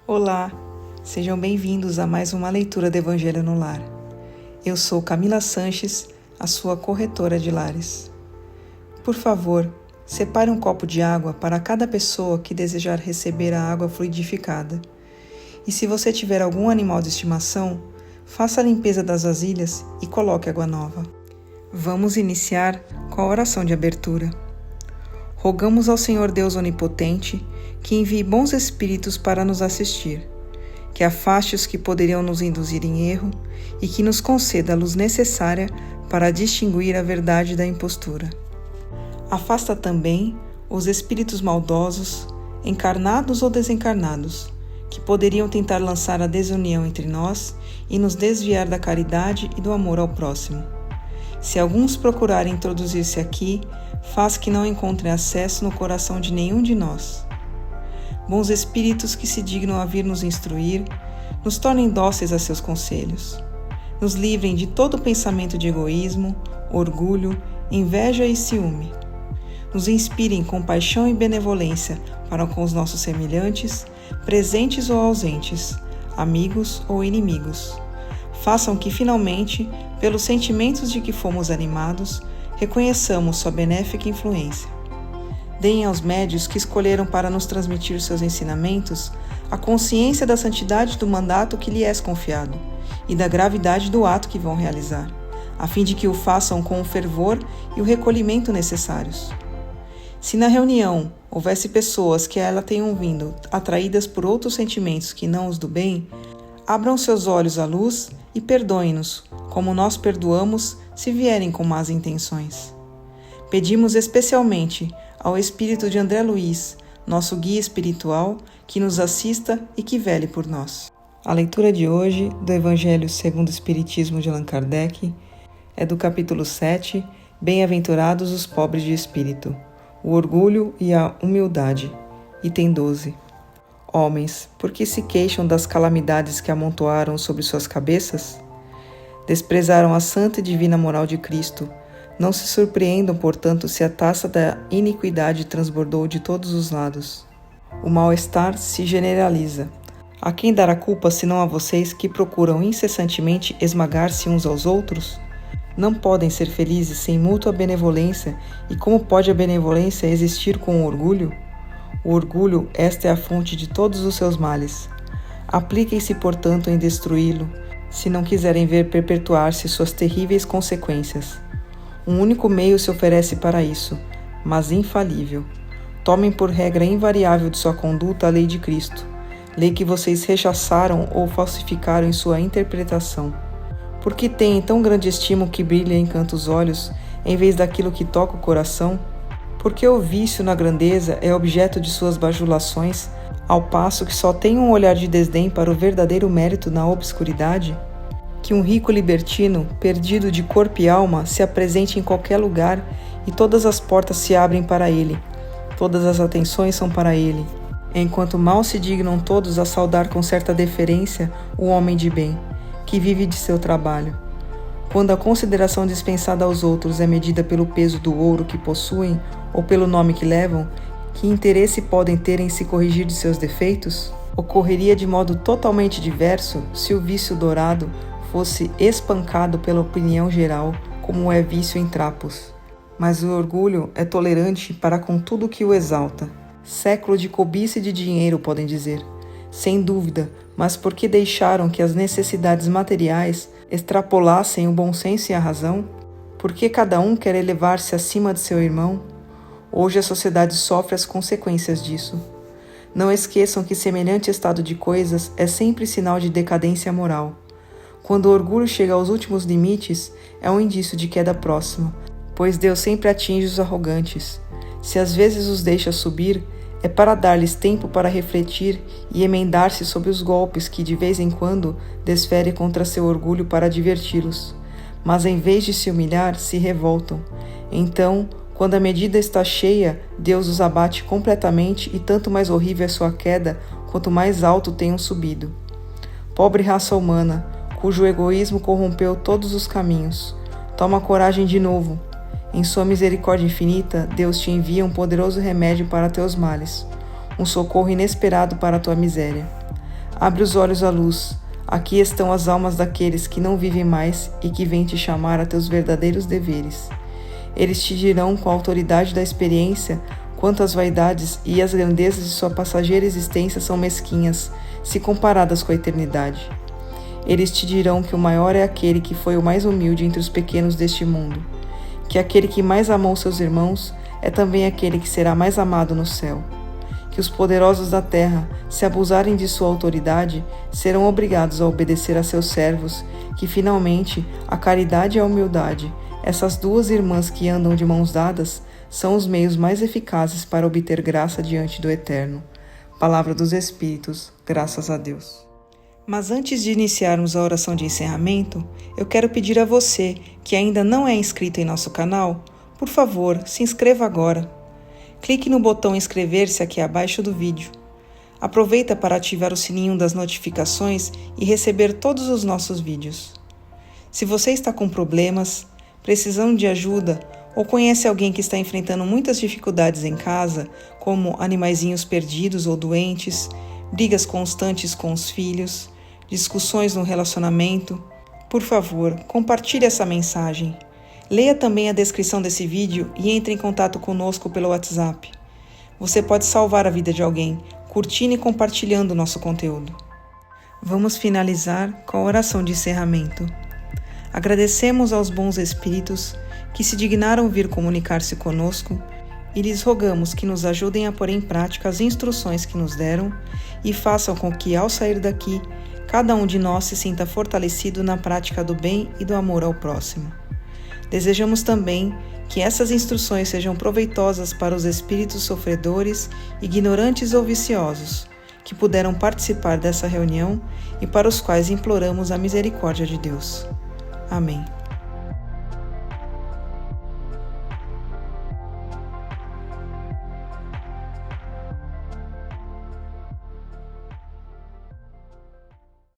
Olá, sejam bem-vindos a mais uma leitura do Evangelho no Lar. Eu sou Camila Sanches, a sua corretora de lares. Por favor, separe um copo de água para cada pessoa que desejar receber a água fluidificada. E se você tiver algum animal de estimação, faça a limpeza das vasilhas e coloque água nova. Vamos iniciar com a oração de abertura. Rogamos ao Senhor Deus Onipotente que envie bons espíritos para nos assistir, que afaste os que poderiam nos induzir em erro e que nos conceda a luz necessária para distinguir a verdade da impostura. Afasta também os espíritos maldosos, encarnados ou desencarnados, que poderiam tentar lançar a desunião entre nós e nos desviar da caridade e do amor ao próximo. Se alguns procurarem introduzir-se aqui, faz que não encontrem acesso no coração de nenhum de nós. Bons espíritos que se dignam a vir nos instruir, nos tornem dóceis a seus conselhos. Nos livrem de todo pensamento de egoísmo, orgulho, inveja e ciúme. Nos inspirem compaixão e benevolência para com os nossos semelhantes, presentes ou ausentes, amigos ou inimigos. Façam que, finalmente, pelos sentimentos de que fomos animados, reconheçamos sua benéfica influência. Deem aos médios que escolheram para nos transmitir seus ensinamentos a consciência da santidade do mandato que lhe é confiado e da gravidade do ato que vão realizar, a fim de que o façam com o fervor e o recolhimento necessários. Se na reunião houvesse pessoas que a ela tenham vindo atraídas por outros sentimentos que não os do bem, abram seus olhos à luz e perdoem-nos, como nós perdoamos se vierem com más intenções. Pedimos especialmente ao espírito de André Luiz, nosso guia espiritual, que nos assista e que vele por nós. A leitura de hoje do Evangelho segundo o Espiritismo de Allan Kardec é do capítulo 7, Bem-aventurados os pobres de espírito, o orgulho e a humildade, item 12. Homens, por que se queixam das calamidades que amontoaram sobre suas cabeças? Desprezaram a santa e divina moral de Cristo. Não se surpreendam, portanto, se a taça da iniquidade transbordou de todos os lados. O mal-estar se generaliza. A quem dar a culpa senão a vocês que procuram incessantemente esmagar-se uns aos outros? Não podem ser felizes sem mútua benevolência, e como pode a benevolência existir com o orgulho? O orgulho, esta é a fonte de todos os seus males. Apliquem-se, portanto, em destruí-lo, se não quiserem ver perpetuar-se suas terríveis consequências. Um único meio se oferece para isso, mas infalível. Tomem por regra invariável de sua conduta a lei de Cristo, lei que vocês rechaçaram ou falsificaram em sua interpretação. Por que têm tão grande estima que brilha e encanta os olhos, em vez daquilo que toca o coração? Porque o vício na grandeza é objeto de suas bajulações, ao passo que só tem um olhar de desdém para o verdadeiro mérito na obscuridade? Que um rico libertino, perdido de corpo e alma, se apresente em qualquer lugar e todas as portas se abrem para ele, todas as atenções são para ele, enquanto mal se dignam todos a saudar com certa deferência o homem de bem, que vive de seu trabalho. Quando a consideração dispensada aos outros é medida pelo peso do ouro que possuem ou pelo nome que levam, que interesse podem ter em se corrigir de seus defeitos? Ocorreria de modo totalmente diverso se o vício dourado fosse espancado pela opinião geral, como é vício em trapos. Mas o orgulho é tolerante para com tudo que o exalta. Século de cobiça e de dinheiro, podem dizer. Sem dúvida, mas por que deixaram que as necessidades materiais extrapolassem o bom senso e a razão? Por que cada um quer elevar-se acima de seu irmão? Hoje a sociedade sofre as consequências disso. Não esqueçam que semelhante estado de coisas é sempre sinal de decadência moral. Quando o orgulho chega aos últimos limites, é um indício de queda próxima, pois Deus sempre atinge os arrogantes. Se às vezes os deixa subir, é para dar-lhes tempo para refletir e emendar-se sobre os golpes que de vez em quando desfere contra seu orgulho para diverti-los. Mas em vez de se humilhar, se revoltam. Então, quando a medida está cheia, Deus os abate completamente e tanto mais horrível é sua queda, quanto mais alto tenham subido. Pobre raça humana, cujo egoísmo corrompeu todos os caminhos, toma coragem de novo. Em sua misericórdia infinita, Deus te envia um poderoso remédio para teus males, um socorro inesperado para a tua miséria. Abre os olhos à luz. Aqui estão as almas daqueles que não vivem mais e que vêm te chamar a teus verdadeiros deveres. Eles te dirão com a autoridade da experiência quanto as vaidades e as grandezas de sua passageira existência são mesquinhas, se comparadas com a eternidade. Eles te dirão que o maior é aquele que foi o mais humilde entre os pequenos deste mundo, que aquele que mais amou seus irmãos é também aquele que será mais amado no céu, que os poderosos da terra, se abusarem de sua autoridade, serão obrigados a obedecer a seus servos, que finalmente a caridade e a humildade, essas duas irmãs que andam de mãos dadas, são os meios mais eficazes para obter graça diante do Eterno. Palavra dos Espíritos, graças a Deus. Mas antes de iniciarmos a oração de encerramento, eu quero pedir a você, que ainda não é inscrito em nosso canal, por favor, se inscreva agora. Clique no botão inscrever-se aqui abaixo do vídeo. Aproveita para ativar o sininho das notificações e receber todos os nossos vídeos. Se você está com problemas, precisando de ajuda ou conhece alguém que está enfrentando muitas dificuldades em casa, como animaizinhos perdidos ou doentes, brigas constantes com os filhos, discussões no relacionamento, por favor, compartilhe essa mensagem. Leia também a descrição desse vídeo e entre em contato conosco pelo WhatsApp. Você pode salvar a vida de alguém, curtindo e compartilhando o nosso conteúdo. Vamos finalizar com a oração de encerramento. Agradecemos aos bons espíritos que se dignaram vir comunicar-se conosco e lhes rogamos que nos ajudem a pôr em prática as instruções que nos deram e façam com que, ao sair daqui, cada um de nós se sinta fortalecido na prática do bem e do amor ao próximo. Desejamos também que essas instruções sejam proveitosas para os espíritos sofredores, ignorantes ou viciosos, que puderam participar dessa reunião e para os quais imploramos a misericórdia de Deus. Amém.